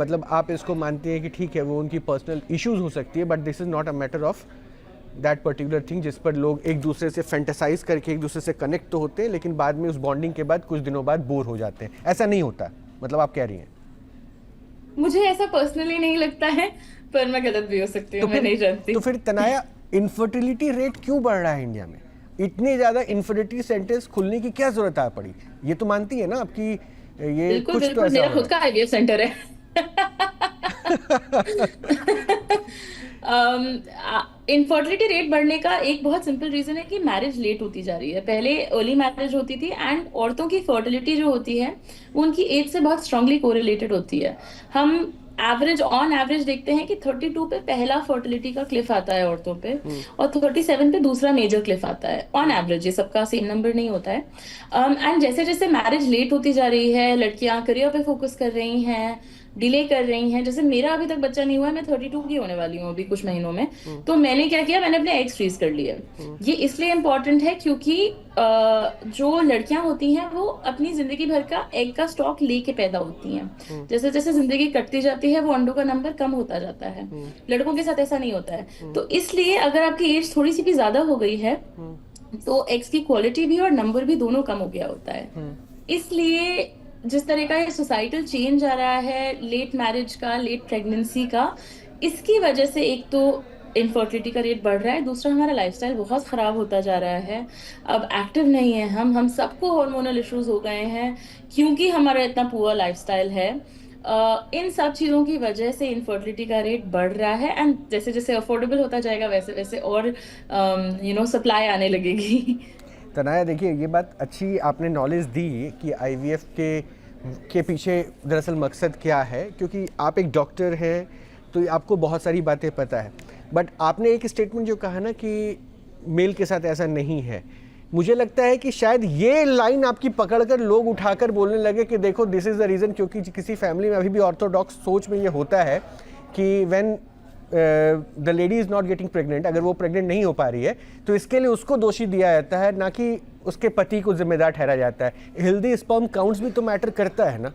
मतलब आप इसको मानते हैं कि ठीक है वो उनकी पर्सनल इश्यूज हो सकती है, but this is not a matter of that particular thing जिस पर लोग एक दूसरे से फैंटेसाइज करके एक दूसरे से कनेक्ट तो होते हैं, लेकिन बाद में उस बॉन्डिंग के बाद कुछ दिनों बाद बोर हो जाते हैं, ऐसा नहीं होता, मतलब आप कह रही हैं? मुझे ऐसा पर्सनली नहीं लगता है, पर मैं गलत भी हो सकती तो हूँ, मैं फिर नहीं जानती। तो फिर तनाया, इनफर्टिलिटी रेट क्यों बढ़ रहा है इंडिया में? इतने ज़्यादा इनफर्टिलिटी सेंटर्स खुलने की क्या ज़रूरत आ पड़ी? ये तो मानती है ना आपकी, ये बिल्कुल कुछ तो बिल्कुल, ऐसा मेरा हो खुद रहा का आईवीएफ सेंटर है। इनफर्टिलिटी रेट बढ़ने का एक बहुत सिंपल रीजन है कि मैरिज लेट होती जा रही है। पहले अर्ली मैरिज होती थी, एंड औरतों की फर्टिलिटी जो होती है वो उनकी एज से बहुत स्ट्रांगली कोरिलेटेड होती है। हम ऑन एवरेज देखते हैं कि 32 पे पहला फर्टिलिटी का क्लिफ आता है औरतों पे, है। और 37 पे दूसरा मेजर क्लिफ आता है ऑन एवरेज। ये सबका सेम नंबर नहीं होता है। एंड जैसे जैसे मैरिज लेट होती जा रही है, लड़कियां करियर पे फोकस कर रही हैं, डिले कर रही हैं। जैसे मेरा अभी तक बच्चा नहीं हुआ है, मैं 32 की होने वाली हूँ अभी कुछ महीनों में। तो मैंने क्या किया, मैंने अपने एग्स फ्रीज कर लिए। ये इसलिए इम्पोर्टेंट है क्योंकि जो लड़कियां होती हैं वो अपनी जिंदगी भर का एग का स्टॉक लेके पैदा होती हैं। जैसे जैसे जिंदगी कटती जाती है वो अंडों का नंबर कम होता जाता है। लड़कों के साथ ऐसा नहीं होता है। तो इसलिए अगर आपकी एज थोड़ी सी भी ज्यादा हो गई है, तो एग्स की क्वालिटी भी और नंबर भी दोनों कम हो गया होता है। इसलिए जिस तरह का ये सोसाइटल चेंज आ रहा है, लेट मैरिज का, लेट प्रेगनेंसी का, इसकी वजह से एक तो इनफर्टिलिटी का रेट बढ़ रहा है, दूसरा हमारा लाइफस्टाइल बहुत खराब होता जा रहा है। अब एक्टिव नहीं है हम सबको हार्मोनल इश्यूज हो गए हैं क्योंकि हमारा इतना पुअर लाइफस्टाइल है। इन सब चीजों की वजह से इनफर्टिलिटी का रेट बढ़ रहा है, एंड जैसे जैसे अफोर्डेबल होता जाएगा वैसे वैसे और सप्लाई आने लगेगी। तनाया देखिए, ये बात अच्छी आपने नॉलेज दी कि आईवीएफ के पीछे दरअसल मकसद क्या है, क्योंकि आप एक डॉक्टर हैं तो आपको बहुत सारी बातें पता है। बट आपने एक स्टेटमेंट जो कहा ना कि मेल के साथ ऐसा नहीं है, मुझे लगता है कि शायद ये लाइन आपकी पकड़कर लोग उठाकर बोलने लगे कि देखो दिस इज़ द रीज़न, क्योंकि किसी फैमिली में अभी भी ऑर्थोडॉक्स सोच में ये होता है कि when the lady is not getting pregnant, अगर वो प्रेग्नेंट नहीं हो पा रही है तो इसके लिए उसको दोषी दिया जाता है, ना कि उसके पति को जिम्मेदार ठहराया जाता है। हेल्दी स्पर्म काउंट्स भी तो मैटर करता है ना?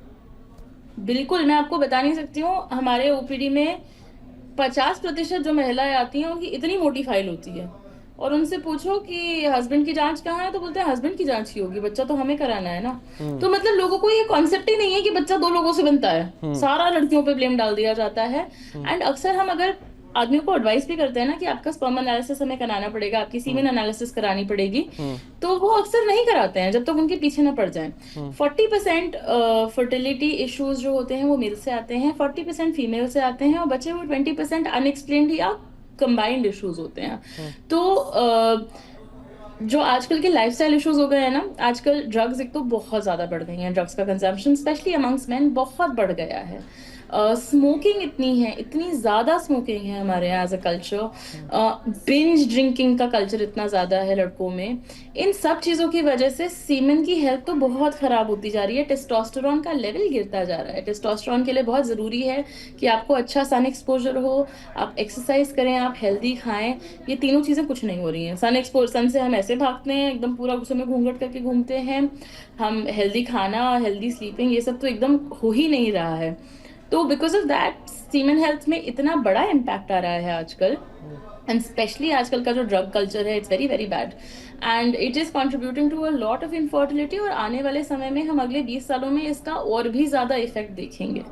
बिल्कुल, मैं आपको बता नहीं सकती हूँ, हमारे ओपीडी में 50% जो महिलाएं आती हैं उनकी इतनी मोटी फाइल होती है, और उनसे पूछो कि हस्बैंड की जांच कहाँ है, तो बोलते हैं हस्बैंड की जांच की होगी, बच्चा तो हमें कराना है ना। तो मतलब लोगों को ये कॉन्सेप्ट ही नहीं है कि बच्चा दो लोगों से बनता है, सारा लड़कियों पे ब्लेम डाल दिया जाता है। एंड अक्सर हम अगर आदमियों को एडवाइस भी करते हैं ना कि आपका स्पर्म एनालिसिस हमें कराना पड़ेगा, आपकी सीमेन एनालिसिस करानी पड़ेगी, तो वो अक्सर नहीं कराते हैं जब तक उनके पीछे ना पड़ जाएं। 40% फर्टिलिटी इश्यूज जो होते हैं वो मेल से आते हैं, 40% फीमेल से आते हैं, और बचे हुए 20% अनएक्सप्लेन्ड या कंबाइंड इश्यूज होते हैं। तो जो आजकल के लाइफस्टाइल इश्यूज हो गए हैं ना, आजकल ड्रग्स एक तो बहुत ज्यादा बढ़ गई हैं, ड्रग्स का कंजम्पशन स्पेशली अमंग्स मेन बहुत बढ़ गया है। स्मोकिंग इतनी है, इतनी ज्यादा स्मोकिंग है हमारे यहाँ as a culture. Binge drinking का कल्चर इतना ज्यादा है लड़कों में। इन सब चीजों की वजह से सीमेन की हेल्थ तो बहुत खराब होती जा रही है, टेस्टोस्टेरोन का लेवल गिरता जा रहा है। टेस्टोस्टेरोन के लिए बहुत जरूरी है कि आपको अच्छा सन एक्सपोजर हो, आप एक्सरसाइज करें, आप हेल्दी खाएं। ये तीनों चीजें कुछ नहीं हो रही हैं। सन से हम ऐसे भागते हैं, एकदम पूरा उस समय घूंघट करके घूमते हैं। हम हेल्दी खाना, हेल्दी स्लीपिंग, ये सब तो एकदम हो ही नहीं रहा है। तो because of that semen health में इतना बड़ा इम्पैक्ट आ रहा है आजकल, एंड स्पेशली आजकल का जो ड्रग कल्चर है, it's very very bad, and it is contributing to a lot of infertility. और आने वाले समय में हम अगले 20 सालों में इसका और भी ज्यादा इफेक्ट देखेंगे।